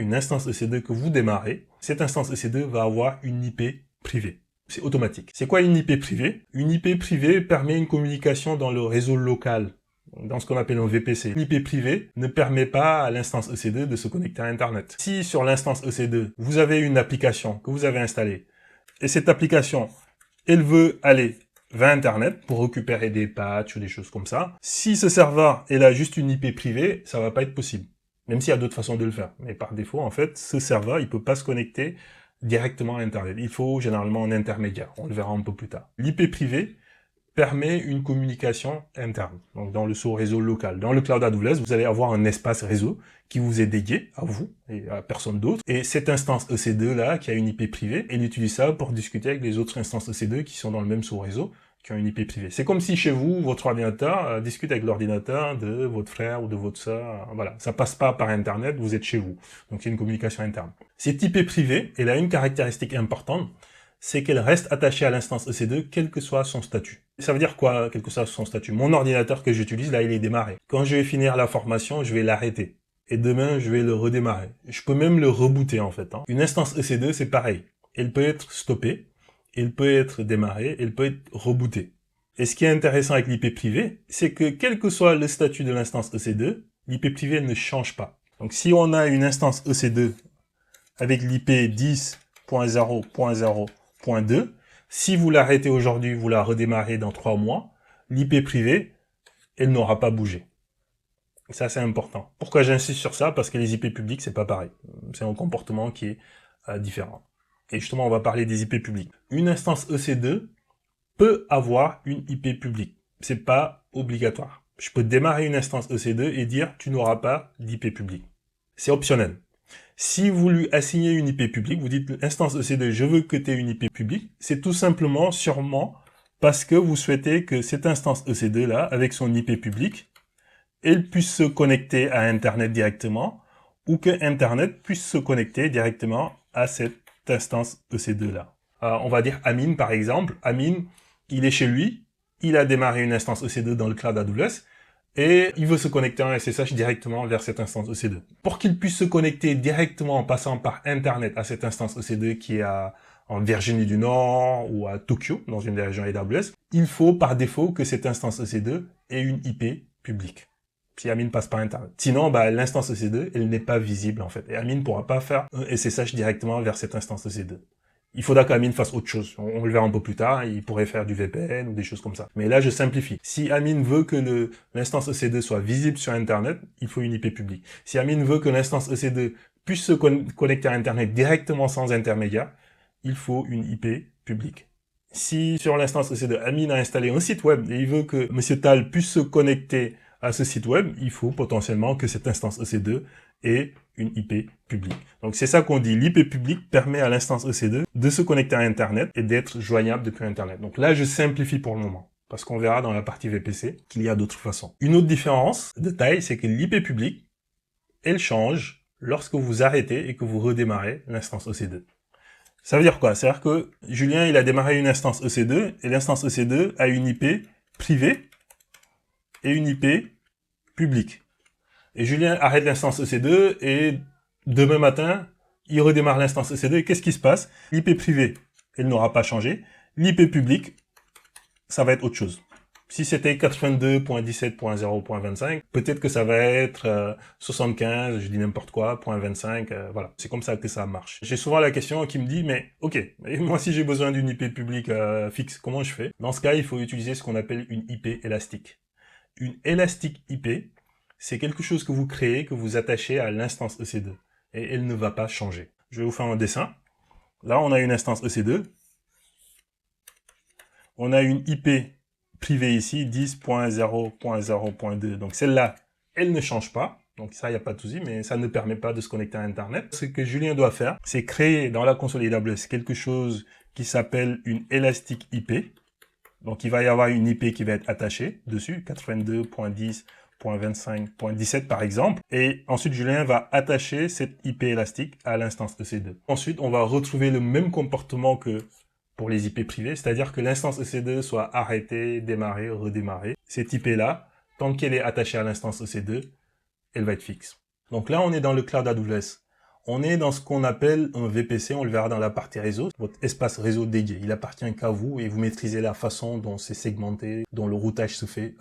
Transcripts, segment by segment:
une instance EC2 que vous démarrez, cette instance EC2 va avoir une IP privée. C'est automatique. C'est quoi une IP privée? Une IP privée permet une communication dans le réseau local, dans ce qu'on appelle un VPC. Une IP privée ne permet pas à l'instance EC2 de se connecter à Internet. Si sur l'instance EC2, vous avez une application que vous avez installée, et cette application, elle veut aller vers Internet pour récupérer des patchs ou des choses comme ça, si ce serveur est là juste une IP privée, ça va pas être possible. Même s'il y a d'autres façons de le faire. Mais par défaut, en fait, ce serveur, il peut pas se connecter directement à Internet. Il faut généralement un intermédiaire. On le verra un peu plus tard. L'IP privée permet une communication interne, donc dans le sous-réseau local. Dans le Cloud AWS, vous allez avoir un espace réseau qui vous est dédié à vous et à personne d'autre. Et cette instance EC2 là, qui a une IP privée, elle utilise ça pour discuter avec les autres instances EC2 qui sont dans le même sous-réseau, qui ont une IP privée. C'est comme si chez vous, votre ordinateur discute avec l'ordinateur de votre frère ou de votre sœur. Voilà, ça passe pas par Internet, vous êtes chez vous. Donc c'est une communication interne. Cette IP privée, elle a une caractéristique importante, c'est qu'elle reste attachée à l'instance EC2, quel que soit son statut. Ça veut dire quoi, quel que soit son statut? Mon ordinateur que j'utilise, là, il est démarré. Quand je vais finir la formation, je vais l'arrêter. Et demain, je vais le redémarrer. Je peux même le rebooter, en fait. Une instance EC2, c'est pareil. Elle peut être stoppée, elle peut être démarrée, elle peut être rebootée. Et ce qui est intéressant avec l'IP privée, c'est que quel que soit le statut de l'instance EC2, l'IP privée elle ne change pas. Donc si on a une instance EC2 avec l'IP 10.0.0.2, si vous l'arrêtez aujourd'hui, vous la redémarrez dans 3 mois, l'IP privée, elle n'aura pas bougé. Et ça, c'est important. Pourquoi j'insiste sur ça? Parce que les IP publics, c'est pas pareil. C'est un comportement qui est différent. Et justement, on va parler des IP publics. Une instance EC2 peut avoir une IP publique. C'est pas obligatoire. Je peux démarrer une instance EC2 et dire tu n'auras pas d'IP publique. C'est optionnel. Si vous lui assignez une IP publique, vous dites instance EC2, je veux que tu aies une IP publique, c'est tout simplement, sûrement, parce que vous souhaitez que cette instance EC2 là, avec son IP publique, elle puisse se connecter à Internet directement, ou que Internet puisse se connecter directement à cette instance EC2 là. On va dire Amine par exemple. Amine, il est chez lui, il a démarré une instance EC2 dans le Cloud AWS, et il veut se connecter en SSH directement vers cette instance EC2. Pour qu'il puisse se connecter directement en passant par Internet à cette instance EC2 qui est en Virginie du Nord ou à Tokyo, dans une des régions AWS, il faut par défaut que cette instance EC2 ait une IP publique. Si Amine passe par Internet. Sinon, l'instance EC2, elle n'est pas visible en fait. Et Amine ne pourra pas faire un SSH directement vers cette instance EC2. Il faudra qu'Amine fasse autre chose. On le verra un peu plus tard, il pourrait faire du VPN ou des choses comme ça. Mais là, je simplifie. Si Amine veut que l'instance EC2 soit visible sur Internet, il faut une IP publique. Si Amine veut que l'instance EC2 puisse se connecter à Internet directement sans intermédiaire, il faut une IP publique. Si sur l'instance EC2, Amine a installé un site web et il veut que M. Tal puisse se connecter à ce site web, il faut potentiellement que cette instance EC2 ait une IP publique. Donc c'est ça qu'on dit, l'IP publique permet à l'instance EC2 de se connecter à Internet et d'être joignable depuis Internet. Donc là, je simplifie pour le moment, parce qu'on verra dans la partie VPC qu'il y a d'autres façons. Une autre différence de taille, c'est que l'IP publique, elle change lorsque vous arrêtez et que vous redémarrez l'instance EC2. Ça veut dire quoi? C'est-à-dire que Julien, il a démarré une instance EC2, et l'instance EC2 a une IP privée et une IP publique. Et Julien arrête l'instance EC2 et demain matin, il redémarre l'instance EC2 et qu'est-ce qui se passe? L'IP privée, elle n'aura pas changé. L'IP publique, ça va être autre chose. Si c'était 82.17.0.25, peut-être que ça va être 75, je dis n'importe quoi, .25, voilà. C'est comme ça que ça marche. J'ai souvent la question qui me dit, mais ok, moi si j'ai besoin d'une IP publique fixe, comment je fais? Dans ce cas, il faut utiliser ce qu'on appelle une IP élastique. Une élastique IP, c'est quelque chose que vous créez, que vous attachez à l'instance EC2. Et elle ne va pas changer. Je vais vous faire un dessin. Là, on a une instance EC2. On a une IP privée ici, 10.0.0.2. Donc celle-là, elle ne change pas. Donc ça, il n'y a pas de souci, mais ça ne permet pas de se connecter à Internet. Ce que Julien doit faire, c'est créer dans la console AWS quelque chose qui s'appelle une élastique IP. Donc il va y avoir une IP qui va être attachée dessus, 82.10.25.17 par exemple. Et ensuite, Julien va attacher cette IP élastique à l'instance EC2. Ensuite, on va retrouver le même comportement que pour les IP privées, c'est-à-dire que l'instance EC2 soit arrêtée, démarrée, redémarrée. Cette IP-là, tant qu'elle est attachée à l'instance EC2, elle va être fixe. Donc là, on est dans le Cloud AWS. On est dans ce qu'on appelle un VPC, on le verra dans la partie réseau, votre espace réseau dédié. Il appartient qu'à vous et vous maîtrisez la façon dont c'est segmenté, dont le routage se fait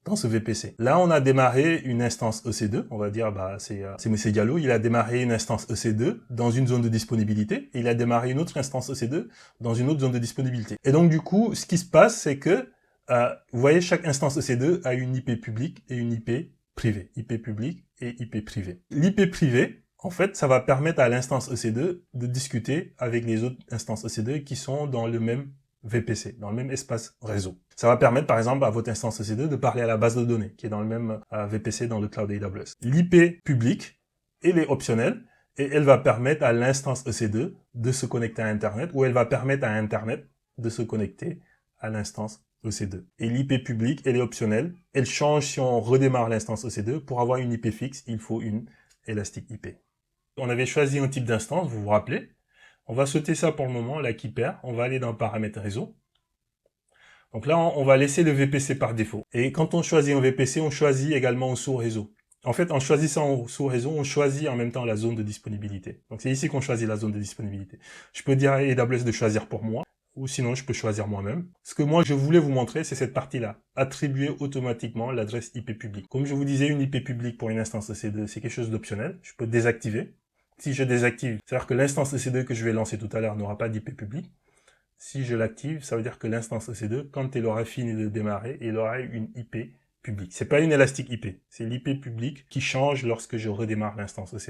dans ce VPC. Là, on a démarré une instance EC2, on va dire, c'est M. Diallo, il a démarré une instance EC2 dans une zone de disponibilité, et il a démarré une autre instance EC2 dans une autre zone de disponibilité. Et donc, du coup, ce qui se passe, c'est que, vous voyez, chaque instance EC2 a une IP publique et une IP privée. IP publique et IP privée. L'IP privée, en fait, ça va permettre à l'instance EC2 de discuter avec les autres instances EC2 qui sont dans le même VPC, dans le même espace réseau. Ça va permettre, par exemple, à votre instance EC2 de parler à la base de données, qui est dans le même VPC dans le cloud AWS. L'IP publique, elle est optionnelle, et elle va permettre à l'instance EC2 de se connecter à Internet, ou elle va permettre à Internet de se connecter à l'instance EC2. Et l'IP publique, elle est optionnelle. Elle change si on redémarre l'instance EC2. Pour avoir une IP fixe, il faut une Elastic IP. On avait choisi un type d'instance, vous vous rappelez. On va sauter ça pour le moment, la keeper. On va aller dans paramètres réseau. Donc là, on va laisser le VPC par défaut. Et quand on choisit un VPC, on choisit également un sous-réseau. En fait, en choisissant un sous-réseau, on choisit en même temps la zone de disponibilité. Donc c'est ici qu'on choisit la zone de disponibilité. Je peux dire à AWS de choisir pour moi, ou sinon je peux choisir moi-même. Ce que moi je voulais vous montrer, c'est cette partie-là. Attribuer automatiquement l'adresse IP publique. Comme je vous disais, une IP publique pour une instance EC2, c'est quelque chose d'optionnel. Je peux désactiver. Si je désactive, c'est-à-dire que l'instance EC2 que je vais lancer tout à l'heure n'aura pas d'IP publique. Si je l'active, ça veut dire que l'instance EC2, quand elle aura fini de démarrer, elle aura une IP publique. C'est pas une Elastic IP, c'est l'IP publique qui change lorsque je redémarre l'instance EC2.